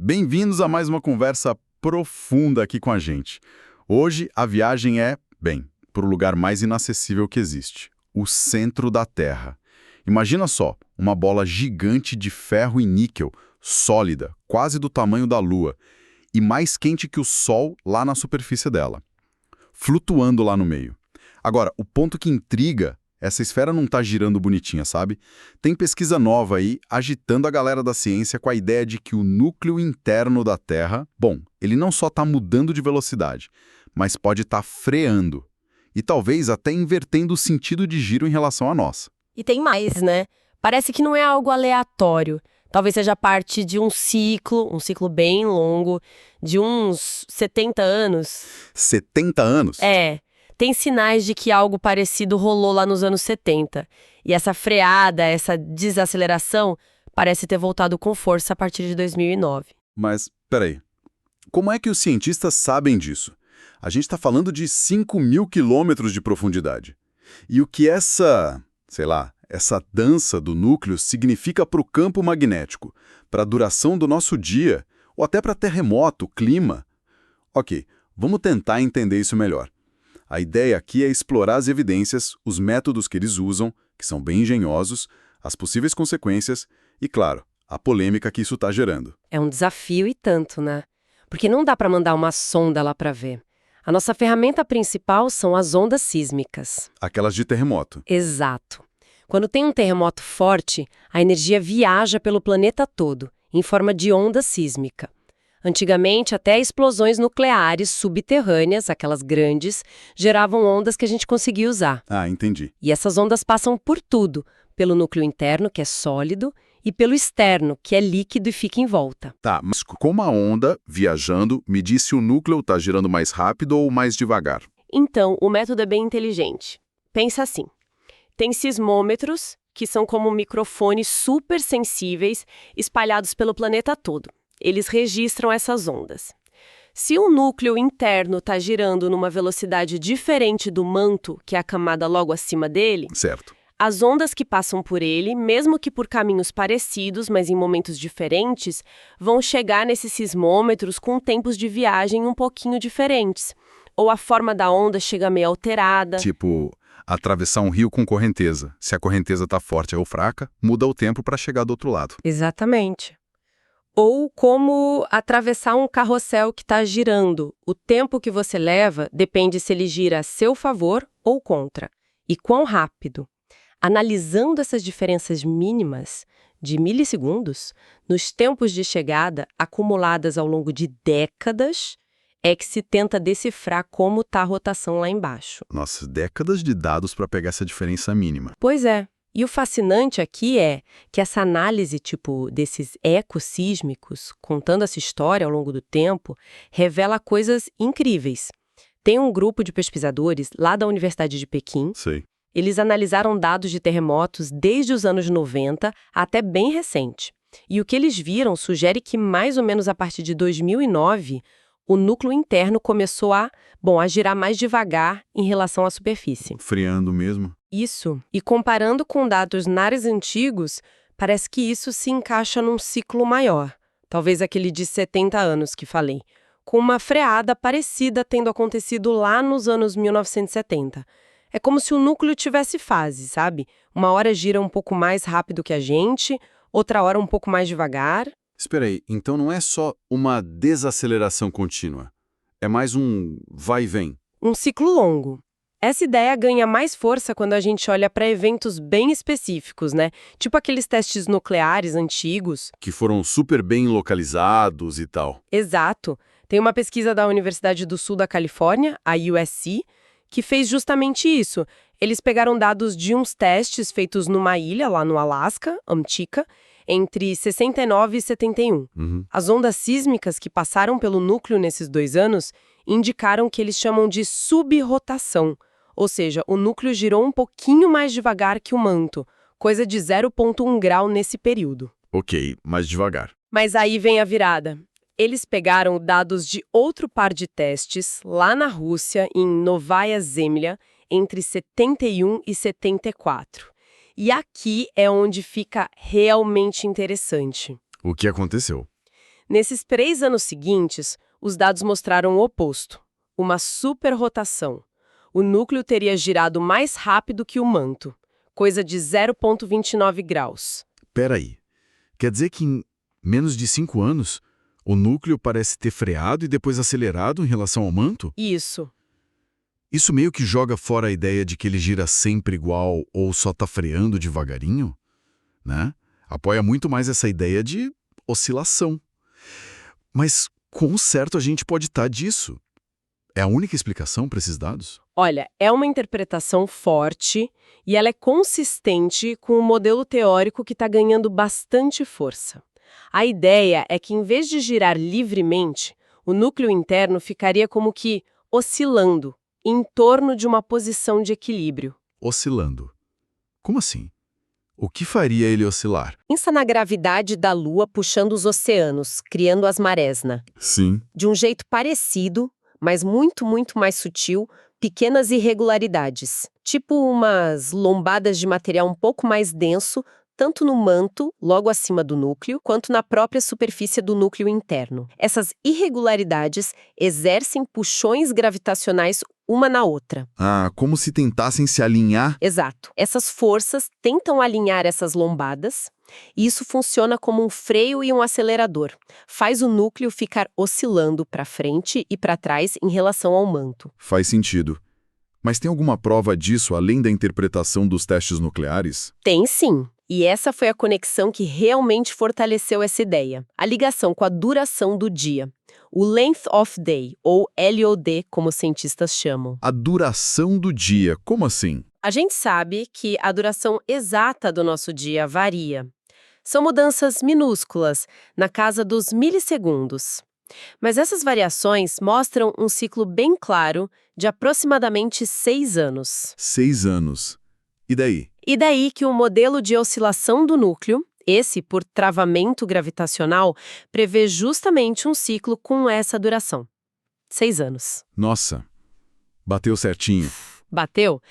Bem-vindos a mais uma conversa profunda aqui com a gente. Hoje a viagem é, bem, para o lugar mais inacessível que existe, o centro da Terra. Imagina só, uma bola gigante de ferro e níquel, sólida, quase do tamanho da Lua, e mais quente que o Sol lá na superfície dela, flutuando lá no meio. Agora, o ponto que intriga, essa esfera não está girando bonitinha, sabe? Tem pesquisa nova aí agitando a galera da ciência com a ideia de que o núcleo interno da Terra, bom, ele não só está mudando de velocidade, mas pode estar freando e talvez até invertendo o sentido de giro em relação a nós. E tem mais, né? Parece que não é algo aleatório. Talvez seja parte de um ciclo bem longo, de uns 70 anos. 70 anos? Tem sinais de que algo parecido rolou lá nos anos 70. E essa freada, essa desaceleração, parece ter voltado com força a partir de 2009. Mas, peraí, como é que os cientistas sabem disso? A gente está falando de 5.000 quilômetros de profundidade. E o que essa dança do núcleo significa para o campo magnético, para a duração do nosso dia, ou até para terremoto, clima? Ok, vamos tentar entender isso melhor. A ideia aqui é explorar as evidências, os métodos que eles usam, que são bem engenhosos, as possíveis consequências e, claro, a polêmica que isso está gerando. É um desafio e tanto, né? Porque não dá para mandar uma sonda lá para ver. A nossa ferramenta principal são as ondas sísmicas. Aquelas de terremoto. Exato. Quando tem um terremoto forte, a energia viaja pelo planeta todo, em forma de onda sísmica. Antigamente, até explosões nucleares subterrâneas, aquelas grandes, geravam ondas que a gente conseguia usar. Ah, entendi. E essas ondas passam por tudo, pelo núcleo interno, que é sólido, e pelo externo, que é líquido e fica em volta. Tá, mas como a onda, viajando, me diz se o núcleo está girando mais rápido ou mais devagar? Então, o método é bem inteligente. Pensa assim. Tem sismômetros, que são como microfones super sensíveis espalhados pelo planeta todo. Eles registram essas ondas. Se o núcleo interno está girando numa velocidade diferente do manto, que é a camada logo acima dele, Certo. as ondas que passam por ele, mesmo que por caminhos parecidos, mas em momentos diferentes, vão chegar nesses sismômetros com tempos de viagem um pouquinho diferentes. Ou a forma da onda chega meio alterada. Tipo, atravessar um rio com correnteza. Se a correnteza está forte ou fraca, muda o tempo para chegar do outro lado. Exatamente. Ou como atravessar um carrossel que está girando. O tempo que você leva depende se ele gira a seu favor ou contra. E quão rápido. Analisando essas diferenças mínimas, de milissegundos, nos tempos de chegada acumuladas ao longo de décadas, é que se tenta decifrar como está a rotação lá embaixo. Nossa, décadas de dados para pegar essa diferença mínima. Pois é. E o fascinante aqui é que essa análise, desses ecos sísmicos, contando essa história ao longo do tempo, revela coisas incríveis. Tem um grupo de pesquisadores lá da Universidade de Pequim. Sei. Eles analisaram dados de terremotos desde os anos 90 até bem recente. E o que eles viram sugere que, mais ou menos a partir de 2009, o núcleo interno começou a girar mais devagar em relação à superfície. Freando mesmo? Isso. E comparando com dados nares antigos, parece que isso se encaixa num ciclo maior. Talvez aquele de 70 anos que falei. Com uma freada parecida tendo acontecido lá nos anos 1970. É como se o núcleo tivesse fases, sabe? Uma hora gira um pouco mais rápido que a gente, outra hora um pouco mais devagar. Espera aí, então não é só uma desaceleração contínua. É mais um vai e vem. Um ciclo longo. Essa ideia ganha mais força quando a gente olha para eventos bem específicos, né? Tipo aqueles testes nucleares antigos. Que foram super bem localizados e tal. Exato. Tem uma pesquisa da Universidade do Sul da Califórnia, a USC, que fez justamente isso. Eles pegaram dados de uns testes feitos numa ilha, lá no Alasca, Amtica, entre 69 e 71. As ondas sísmicas que passaram pelo núcleo nesses 2 anos indicaram que eles chamam de subrotação. Ou seja, o núcleo girou um pouquinho mais devagar que o manto, coisa de 0,1 grau nesse período. Ok, mais devagar. Mas aí vem a virada. Eles pegaram dados de outro par de testes lá na Rússia, em Novaya Zemlya, entre 71 e 74. E aqui é onde fica realmente interessante. O que aconteceu? Nesses 3 anos seguintes, os dados mostraram o oposto. Uma superrotação. O núcleo teria girado mais rápido que o manto, coisa de 0,29 graus. Peraí, quer dizer que em menos de 5 anos, o núcleo parece ter freado e depois acelerado em relação ao manto? Isso. Isso meio que joga fora a ideia de que ele gira sempre igual ou só está freando devagarinho, né? Apoia muito mais essa ideia de oscilação. Mas quão certo a gente pode estar disso? É a única explicação para esses dados? Olha, é uma interpretação forte e ela é consistente com um modelo teórico que está ganhando bastante força. A ideia é que, em vez de girar livremente, o núcleo interno ficaria como que oscilando em torno de uma posição de equilíbrio. Oscilando. Como assim? O que faria ele oscilar? Pensa na gravidade da Lua puxando os oceanos, criando as marés, né? Sim. De um jeito parecido, mas muito, muito mais sutil, pequenas irregularidades, tipo umas lombadas de material um pouco mais denso, tanto no manto, logo acima do núcleo, quanto na própria superfície do núcleo interno. Essas irregularidades exercem puxões gravitacionais uma na outra. Ah, como se tentassem se alinhar? Exato. Essas forças tentam alinhar essas lombadas, e isso funciona como um freio e um acelerador. Faz o núcleo ficar oscilando para frente e para trás em relação ao manto. Faz sentido. Mas tem alguma prova disso além da interpretação dos testes nucleares? Tem sim. E essa foi a conexão que realmente fortaleceu essa ideia. A ligação com a duração do dia. O Length of Day, ou LOD, como os cientistas chamam. A duração do dia, como assim? A gente sabe que a duração exata do nosso dia varia. São mudanças minúsculas, na casa dos milissegundos. Mas essas variações mostram um ciclo bem claro de aproximadamente 6 anos. 6 anos. E daí? E daí que o modelo de oscilação do núcleo, esse por travamento gravitacional, prevê justamente um ciclo com essa duração. 6 anos. Nossa, bateu certinho. Bateu?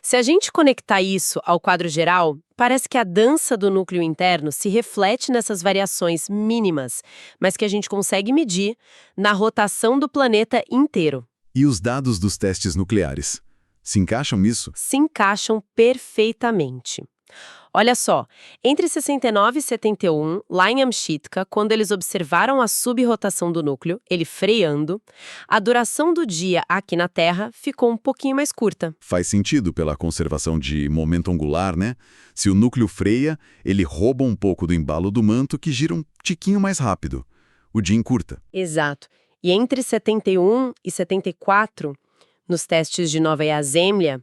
Se a gente conectar isso ao quadro geral, parece que a dança do núcleo interno se reflete nessas variações mínimas, mas que a gente consegue medir na rotação do planeta inteiro. E os dados dos testes nucleares? Se encaixam nisso? Se encaixam perfeitamente. Olha só, entre 69 e 71, lá em Amchitka, quando eles observaram a subrrotação do núcleo, ele freando, a duração do dia aqui na Terra ficou um pouquinho mais curta. Faz sentido pela conservação de momento angular, né? Se o núcleo freia, ele rouba um pouco do embalo do manto que gira um tiquinho mais rápido. O dia encurta. Exato. E entre 71 e 74, nos testes de Novaya Zemlya,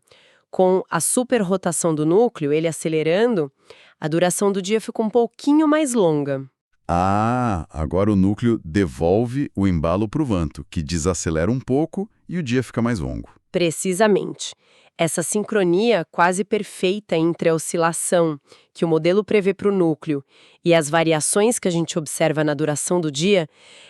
com a superrotação do núcleo, ele acelerando, a duração do dia ficou um pouquinho mais longa. Ah, agora o núcleo devolve o embalo para o manto, que desacelera um pouco e o dia fica mais longo. Precisamente. Essa sincronia quase perfeita entre a oscilação que o modelo prevê para o núcleo e as variações que a gente observa na duração do dia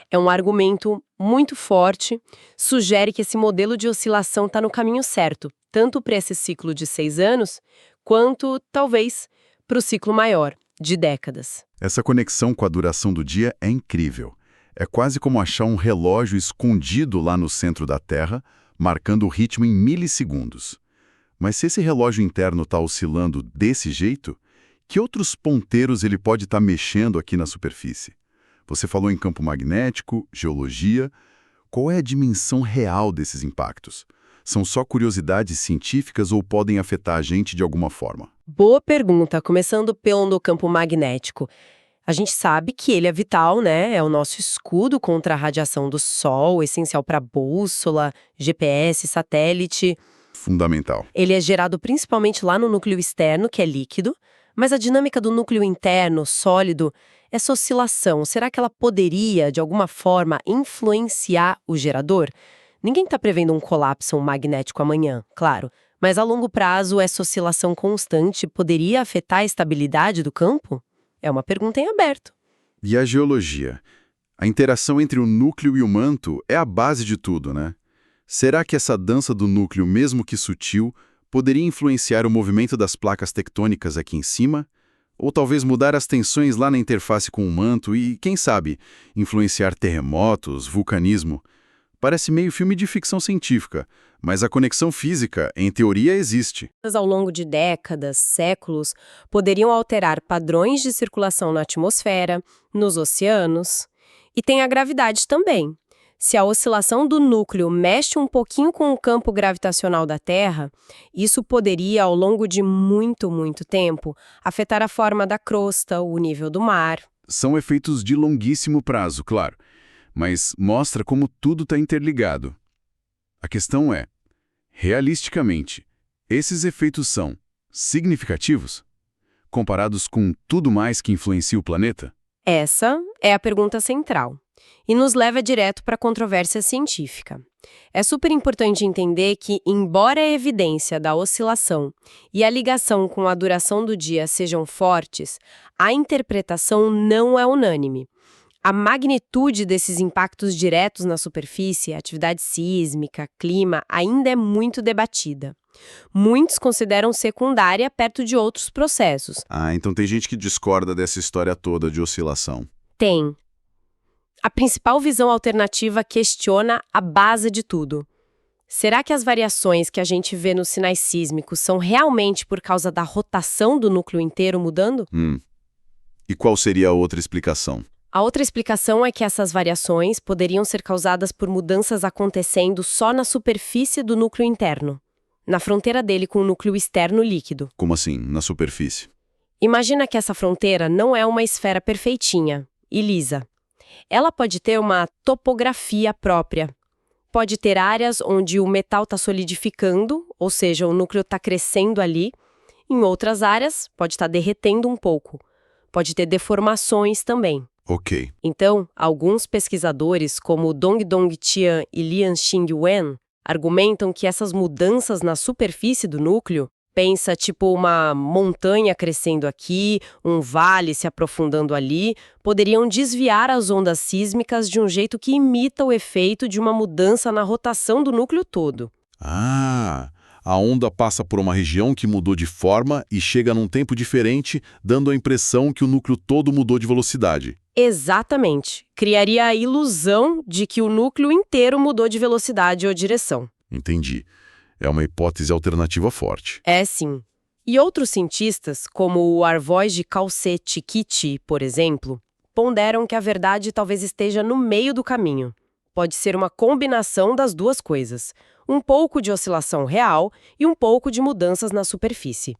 é um argumento muito forte, sugere que esse modelo de oscilação está no caminho certo, tanto para esse ciclo de 6 anos, quanto, talvez, para o ciclo maior, de décadas. Essa conexão com a duração do dia é incrível. É quase como achar um relógio escondido lá no centro da Terra, marcando o ritmo em milissegundos. Mas se esse relógio interno está oscilando desse jeito, que outros ponteiros ele pode estar mexendo aqui na superfície? Você falou em campo magnético, geologia. Qual é a dimensão real desses impactos? São só curiosidades científicas ou podem afetar a gente de alguma forma? Boa pergunta, começando pelo campo magnético. A gente sabe que ele é vital, né? É o nosso escudo contra a radiação do Sol, essencial para bússola, GPS, satélite. Fundamental. Ele é gerado principalmente lá no núcleo externo, que é líquido, mas a dinâmica do núcleo interno, sólido, essa oscilação, será que ela poderia, de alguma forma, influenciar o gerador? Ninguém está prevendo um colapso magnético amanhã, claro, mas a longo prazo essa oscilação constante poderia afetar a estabilidade do campo? É uma pergunta em aberto. E a geologia? A interação entre o núcleo e o manto é a base de tudo, né? Será que essa dança do núcleo, mesmo que sutil, poderia influenciar o movimento das placas tectônicas aqui em cima? Ou talvez mudar as tensões lá na interface com o manto e, quem sabe, influenciar terremotos, vulcanismo. Parece meio filme de ficção científica, mas a conexão física, em teoria, existe. Ao longo de décadas, séculos, poderiam alterar padrões de circulação na atmosfera, nos oceanos. E tem a gravidade também. Se a oscilação do núcleo mexe um pouquinho com o campo gravitacional da Terra, isso poderia, ao longo de muito, muito tempo, afetar a forma da crosta, o nível do mar. São efeitos de longuíssimo prazo, claro, mas mostra como tudo está interligado. A questão é, realisticamente, esses efeitos são significativos, comparados com tudo mais que influencia o planeta? Essa é a pergunta central. E nos leva direto para a controvérsia científica. É super importante entender que, embora a evidência da oscilação e a ligação com a duração do dia sejam fortes, a interpretação não é unânime. A magnitude desses impactos diretos na superfície, atividade sísmica, clima, ainda é muito debatida. Muitos consideram secundária perto de outros processos. Então tem gente que discorda dessa história toda de oscilação. Tem. A principal visão alternativa questiona a base de tudo. Será que as variações que a gente vê nos sinais sísmicos são realmente por causa da rotação do núcleo inteiro mudando? E qual seria a outra explicação? A outra explicação é que essas variações poderiam ser causadas por mudanças acontecendo só na superfície do núcleo interno, na fronteira dele com o núcleo externo líquido. Como assim, na superfície? Imagina que essa fronteira não é uma esfera perfeitinha e lisa. Ela pode ter uma topografia própria. Pode ter áreas onde o metal está solidificando, ou seja, o núcleo está crescendo ali. Em outras áreas, pode estar derretendo um pouco. Pode ter deformações também. Ok. Então, alguns pesquisadores, como Dongdong Tian e Lianxing Wen, argumentam que essas mudanças na superfície do núcleo, pensa tipo uma montanha crescendo aqui, um vale se aprofundando ali, poderiam desviar as ondas sísmicas de um jeito que imita o efeito de uma mudança na rotação do núcleo todo. A onda passa por uma região que mudou de forma e chega num tempo diferente, dando a impressão que o núcleo todo mudou de velocidade. Exatamente. Criaria a ilusão de que o núcleo inteiro mudou de velocidade ou direção. Entendi. É uma hipótese alternativa forte. É sim. E outros cientistas, como o Arvois de Calcet-Kiti, por exemplo, ponderam que a verdade talvez esteja no meio do caminho. Pode ser uma combinação das duas coisas. Um pouco de oscilação real e um pouco de mudanças na superfície.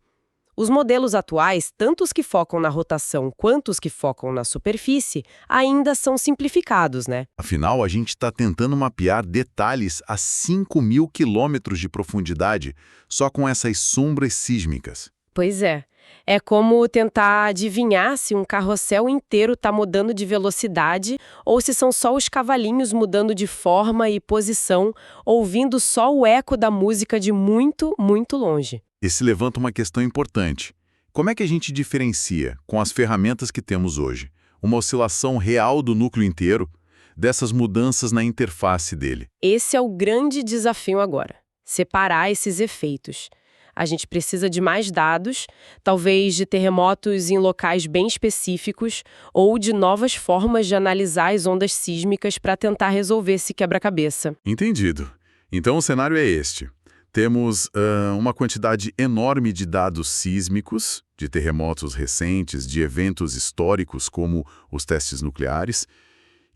Os modelos atuais, tanto os que focam na rotação quanto os que focam na superfície, ainda são simplificados, né? Afinal, a gente está tentando mapear detalhes a 5.000 quilômetros de profundidade só com essas sombras sísmicas. Pois é. É como tentar adivinhar se um carrossel inteiro está mudando de velocidade ou se são só os cavalinhos mudando de forma e posição, ouvindo só o eco da música de muito, muito longe. Esse levanta uma questão importante. Como é que a gente diferencia, com as ferramentas que temos hoje, uma oscilação real do núcleo inteiro dessas mudanças na interface dele? Esse é o grande desafio agora, separar esses efeitos. A gente precisa de mais dados, talvez de terremotos em locais bem específicos ou de novas formas de analisar as ondas sísmicas para tentar resolver esse quebra-cabeça. Entendido. Então o cenário é este. Temos uma quantidade enorme de dados sísmicos, de terremotos recentes, de eventos históricos como os testes nucleares,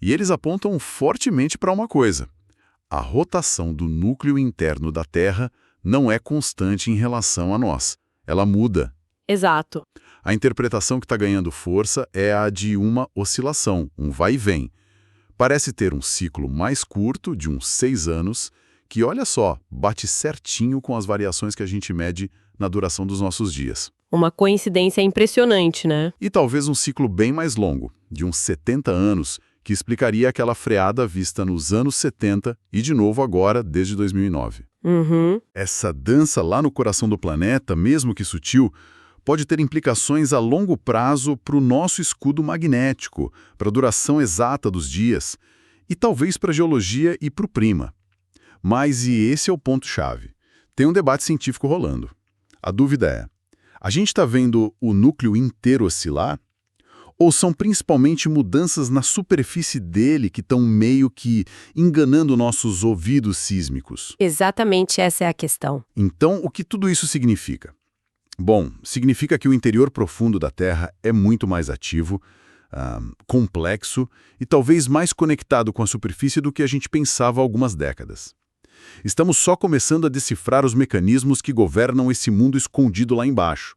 e eles apontam fortemente para uma coisa. A rotação do núcleo interno da Terra não é constante em relação a nós. Ela muda. Exato. A interpretação que está ganhando força é a de uma oscilação, um vai e vem. Parece ter um ciclo mais curto, de uns 6 anos, que, olha só, bate certinho com as variações que a gente mede na duração dos nossos dias. Uma coincidência impressionante, né? E talvez um ciclo bem mais longo, de uns 70 anos, que explicaria aquela freada vista nos anos 70 e de novo agora, desde 2009. Essa dança lá no coração do planeta, mesmo que sutil, pode ter implicações a longo prazo para o nosso escudo magnético, para a duração exata dos dias, e talvez para a geologia e para o clima. Mas e esse é o ponto-chave. Tem um debate científico rolando. A dúvida é, A gente está vendo o núcleo inteiro oscilar? Ou são principalmente mudanças na superfície dele que estão meio que enganando nossos ouvidos sísmicos? Exatamente essa é a questão. Então, o que tudo isso significa? Bom, significa que o interior profundo da Terra é muito mais ativo, complexo e talvez mais conectado com a superfície do que a gente pensava há algumas décadas. Estamos só começando a decifrar os mecanismos que governam esse mundo escondido lá embaixo.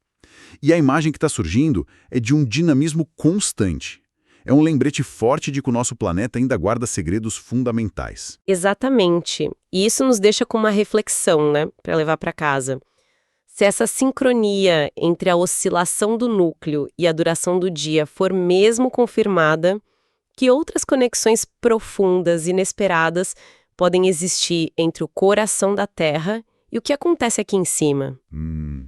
E a imagem que está surgindo é de um dinamismo constante. É um lembrete forte de que o nosso planeta ainda guarda segredos fundamentais. Exatamente. E isso nos deixa com uma reflexão, né, para levar para casa. Se essa sincronia entre a oscilação do núcleo e a duração do dia for mesmo confirmada, que outras conexões profundas, inesperadas, podem existir entre o coração da Terra e o que acontece aqui em cima?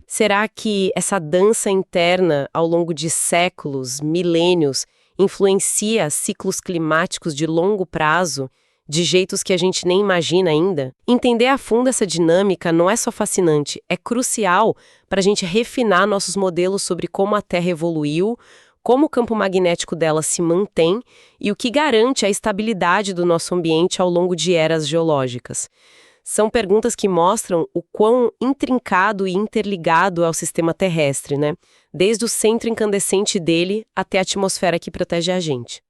Será que essa dança interna, ao longo de séculos, milênios, influencia ciclos climáticos de longo prazo, de jeitos que a gente nem imagina ainda? Entender a fundo essa dinâmica não é só fascinante, é crucial para a gente refinar nossos modelos sobre como a Terra evoluiu, como o campo magnético dela se mantém e o que garante a estabilidade do nosso ambiente ao longo de eras geológicas. São perguntas que mostram o quão intrincado e interligado é o sistema terrestre, né? Desde o centro incandescente dele até a atmosfera que protege a gente.